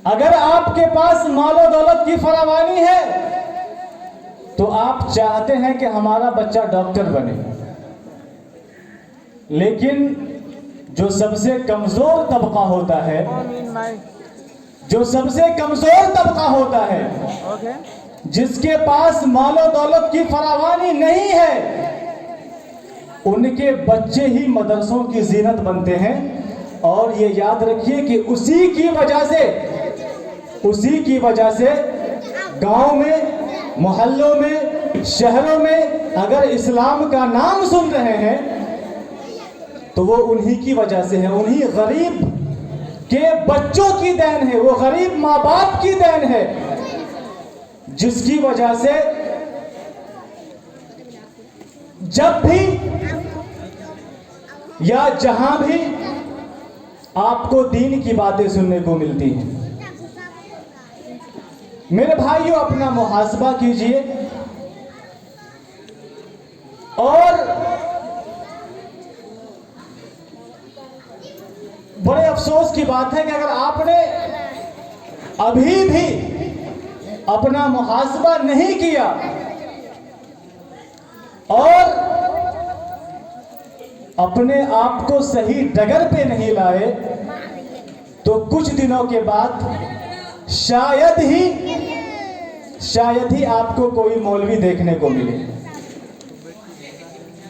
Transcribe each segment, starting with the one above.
अगर आपके पास मालो दौलत की फरावानी है तो आप चाहते हैं कि हमारा बच्चा डॉक्टर बने, लेकिन जो सबसे कमजोर तबका होता है, जो सबसे कमजोर तबका होता है, जिसके पास मालो दौलत की फरावानी नहीं है, उनके बच्चे ही मदरसों की जीनत बनते हैं। और ये याद रखिए कि उसी की वजह से गांव में, मोहल्लों में, शहरों में अगर इस्लाम का नाम सुन रहे हैं तो वो उन्हीं की वजह से है, उन्हीं गरीब के बच्चों की देन है, वो गरीब माँ बाप की देन है, जिसकी वजह से जब भी या जहां भी आपको दीन की बातें सुनने को मिलती हैं। मेरे भाइयों, अपना मुहासबा कीजिए। और बड़े अफसोस की बात है कि अगर आपने अभी भी अपना मुहासबा नहीं किया और अपने आप को सही डगर पे नहीं लाए तो कुछ दिनों के बाद शायद ही आपको कोई मौलवी देखने को मिले।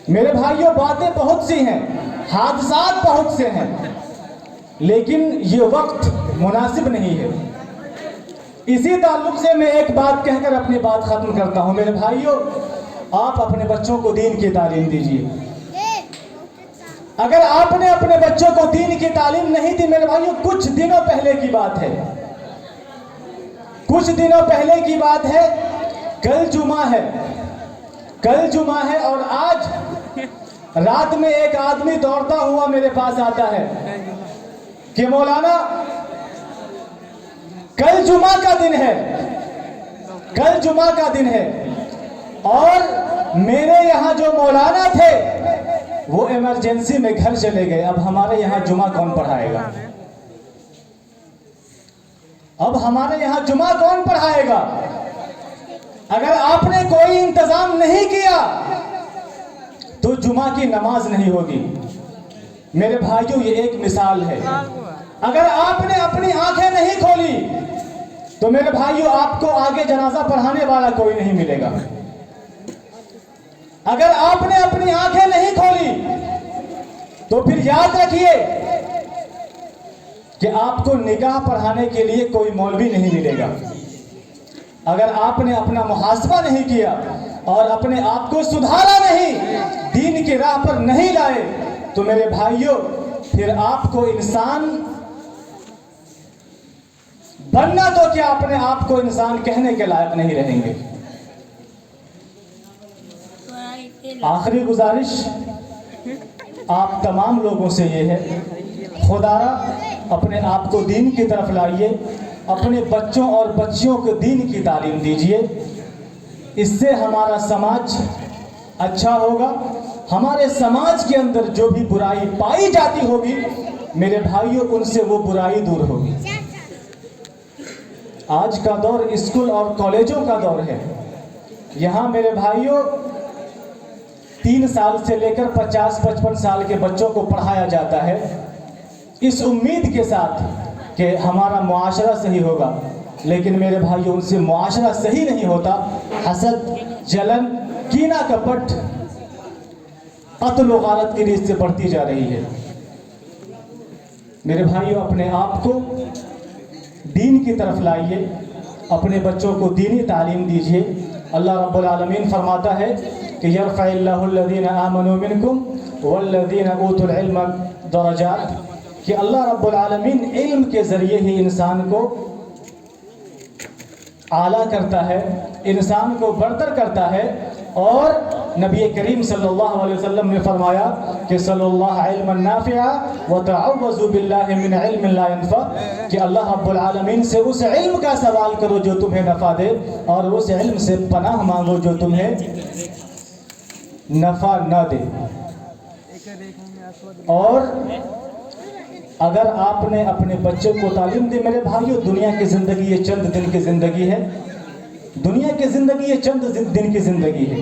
मेरे भाइयों, बातें बहुत सी हैं, हादसात बहुत से हैं, लेकिन ये वक्त मुनासिब नहीं है। इसी ताल्लुक से मैं एक बात कहकर अपनी बात खत्म करता हूं। मेरे भाइयों, आप अपने बच्चों को दीन की तालीम दीजिए। अगर आपने अपने बच्चों को दीन की तालीम नहीं दी, मेरे भाइयों, कुछ दिनों पहले की बात है, कल जुमा है और आज रात में एक आदमी दौड़ता हुआ मेरे पास आता है कि मौलाना, कल जुमा का दिन है और मेरे यहाँ जो मौलाना थे वो इमरजेंसी में घर चले गए। अब हमारे यहाँ जुमा कौन पढ़ाएगा? अगर आपने कोई इंतजाम नहीं किया तो जुमा की नमाज नहीं होगी। मेरे भाइयों, ये एक मिसाल है। अगर आपने अपनी आंखें नहीं खोली तो मेरे भाइयों, आपको आगे जनाजा पढ़ाने वाला कोई नहीं मिलेगा। अगर आपने अपनी आंखें नहीं खोली तो फिर याद रखिए कि आपको निकाह पढ़ाने के लिए कोई मौलवी नहीं मिलेगा। अगर आपने अपना मुहासबा नहीं किया और अपने आप को सुधारा नहीं, दीन की राह पर नहीं लाए, तो मेरे भाइयों, फिर आपको इंसान बनना तो क्या, अपने आप को इंसान कहने के लायक नहीं रहेंगे। आखिरी गुजारिश आप तमाम लोगों से ये है, खुदारा अपने आप को दीन की तरफ लाइए, अपने बच्चों और बच्चियों को दीन की तालीम दीजिए। इससे हमारा समाज अच्छा होगा। हमारे समाज के अंदर जो भी बुराई पाई जाती होगी, मेरे भाइयों, उनसे वो बुराई दूर होगी। आज का दौर स्कूल और कॉलेजों का दौर है। यहाँ मेरे भाइयों 3 साल से लेकर 50-55 साल के बच्चों को पढ़ाया जाता है, इस उम्मीद के साथ कि हमारा मुआशरा सही होगा। लेकिन मेरे भाइयों, उनसे मुआशरा सही नहीं होता। हसद, जलन, कीना, कपट, कत्ल व गारत की रीत से बढ़ती जा रही है। मेरे भाइयों, अपने आप को दीन की तरफ लाइए, अपने बच्चों को दीनी तालीम दीजिए। अल्लाह रब्बुल आलमीन फरमाता है कि यरफ़इल्लाहु अल्लज़ीना आमनू मिनकुम वल्लज़ीना ऊतुल इल्म दरजात, कि अल्लाह रब्बुल आलमीन इल्म के ज़रिए ही इंसान को आला करता है, इंसान को बरतर करता है। और नबी करीम सल्लल्लाहु अलैहि वसल्लम ने फरमाया कि सल्लल्लाहु इल्मन नाफ़िआ व तअव्वज़ू बिल्लाहि मिन इल्मिन ला यनफ़ा, कि अल्लाह रब्बुल आलमीन से उस इल्म का सवाल करो जो तुम्हें नफ़ा दे, और उस इल्म से पनाह मांगो जो तुम्हें नफ़ा न दे। और अगर आपने अपने बच्चे को तालीम दी, मेरे भाइयों, दुनिया की ज़िंदगी ये चंद दिन की ज़िंदगी है, दुनिया की ज़िंदगी ये चंद दिन की ज़िंदगी है।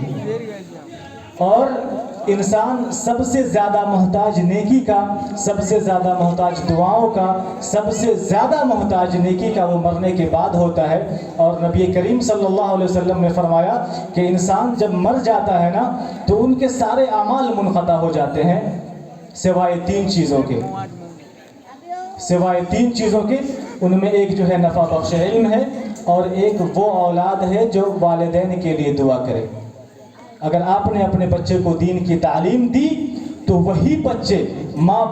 और इंसान सबसे ज़्यादा मोहताज नेकी का, सबसे ज़्यादा मोहताज दुआओं का, सबसे ज़्यादा मोहताज नेकी का वो मरने के बाद होता है। और नबी करीम सल्लल्लाहु अलैहि वसल्लम ने फरमाया कि इंसान जब मर जाता है ना, तो उनके सारे अमाल मुनक़ता हो जाते हैं सिवाय तीन चीज़ों के, सिवाय तीन चीज़ों के। उनमें एक जो है नफ़ा बख्श इल्म है, और एक वो औलाद है जो वालिदैन के लिए दुआ करे। अगर आपने अपने बच्चे को दीन की तालीम दी, तो वही बच्चे माँ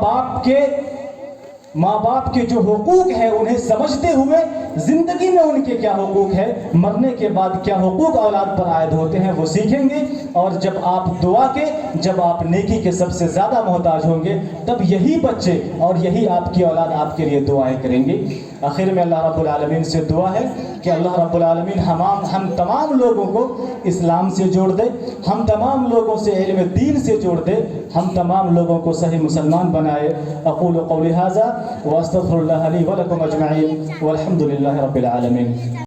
बाप के जो हुकूक है उन्हें समझते हुए ज़िंदगी में उनके क्या हुकूक है, मरने के बाद क्या हुकूक औलाद पर आयद होते हैं, वो सीखेंगे। और जब आप दुआ के, जब आप नेकी के सबसे ज़्यादा मोहताज होंगे, तब यही बच्चे और यही आपकी औलाद आपके लिए दुआएं करेंगे। आखिर में अल्लाह रब्बुल आलमीन से दुआ है कि अल्लाह रब्बुल आलमीन हम तमाम लोगों को इस्लाम से जोड़ दे, हम तमाम लोगों से इल्म दीन से जोड़ दे, हम तमाम लोगों को सही मुसलमान बनाए। अक़ूलु क़ौली हाज़ा व अस्तग़फ़िरुल्लाह ली व लकुम अजमईन वल्हम्दुलिल्लाहि रब्बिल आलमीन।